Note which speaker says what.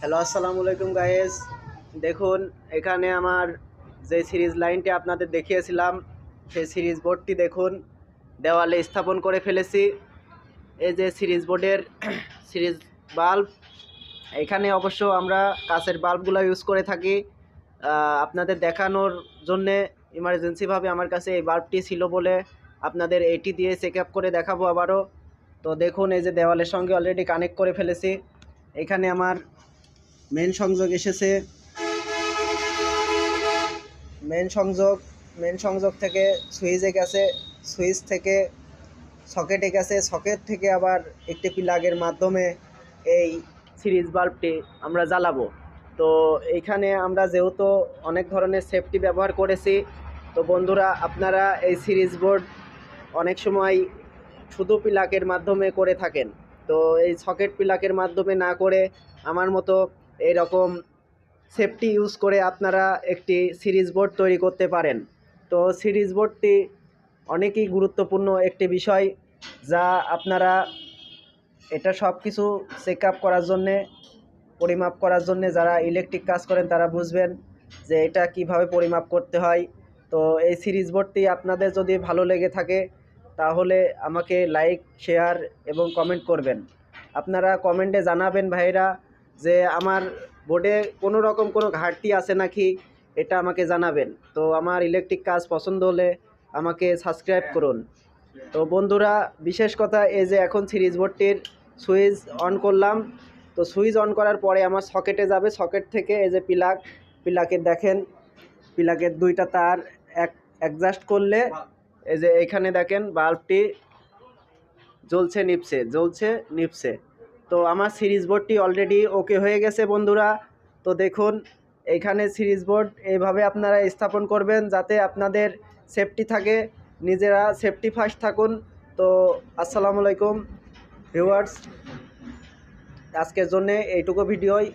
Speaker 1: Hello, আসসালামু আলাইকুম guys. দেখুন, এখানে আমার যে সিরিজ লাইনটি আপনাদের দেখিয়েছিলাম সেই সিরিজ বোর্ডটি দেখুন দেওয়ালে স্থাপন করে ফেলেছি। এই যে সিরিজ বোর্ডের সিরিজ বাল্ব, এখানে অবশ্য আমরা কাচের বাল্বগুলো ইউজ করে থাকি। আপনাদের দেখানোর জন্যে ইমার্জেন্সিভাবে আমার কাছে এই বাল্বটি ছিল বলে আপনাদের এইটি দিয়ে চেক আপ করে দেখাবো আবারও। তো দেখুন, এই যে দেওয়ালের সঙ্গে অলরেডি কানেক্ট করে ফেলেছি। এখানে আমার মেন সংযোগ এসেছে। মেন সংযোগ থেকে সুইচে গেছে, সুইচ থেকে সকেটে গেছে, সকেট থেকে আবার একটি প্লাগের মাধ্যমে এই সিরিজ বাল্বটি আমরা জ্বালাবো। তো এইখানে আমরা যেহেতু অনেক ধরনের সেফটি ব্যবহার করেছি, তো বন্ধুরা আপনারা এই সিরিজ বোর্ড অনেক সময় শুধু প্লাগের মাধ্যমে করে থাকেন। তো এই সকেট প্লাগের মাধ্যমে না করে আমার মতো এইরকম সেফটি ইউজ করে আপনারা একটি সিরিজ বোর্ড তৈরি করতে পারেন। তো সিরিজ বোর্ডটি অনেকই গুরুত্বপূর্ণ একটি বিষয়, যা আপনারা এটা সব কিছু চেক আপ করার জন্যে, পরিমাপ করার জন্যে যারা ইলেকট্রিক কাজ করেন তারা বুঝবেন যে এটা কিভাবে পরিমাপ করতে হয়। তো এই সিরিজ বোর্ডটি আপনাদের যদি ভালো লেগে থাকে তাহলে আমাকে লাইক, শেয়ার এবং কমেন্ট করবেন। আপনারা কমেন্টে জানাবেন ভাইরা যে আমার বোর্ডে কোনো রকম কোনো ঘাটতি আছে নাকি, এটা আমাকে জানাবেন। তো আমার ইলেকট্রিক কাজ পছন্দ হলে আমাকে সাবস্ক্রাইব করুন। তো বন্ধুরা, বিশেষ কথা এই যে এখন সিরিজ বোর্ডটির সুইচ অন করলাম। তো সুইচ অন করার পরে আমার সকেটে যাবে, সকেট থেকে এই যে প্লাগের দেখেন, প্লাগের দুইটা তার অ্যাডজাস্ট করলে এই যে এখানে দেখেন বাল্বটি জ্বলছে নিভছে, জ্বলছে নিভছে। তো আমার সিরিজ বোর্ডটি অলরেডি ওকে হয়ে গেছে বন্ধুরা। তো দেখুন, এইখানে সিরিজ বোর্ড এইভাবে আপনারা স্থাপন করবেন যাতে আপনাদের সেফটি থাকে, নিজেরা সেফটি ফার্স্ট থাকুন। তো আসসালামু আলাইকুম ভিউয়ার্স, আজকের জন্যে এইটুকু ভিডিওই।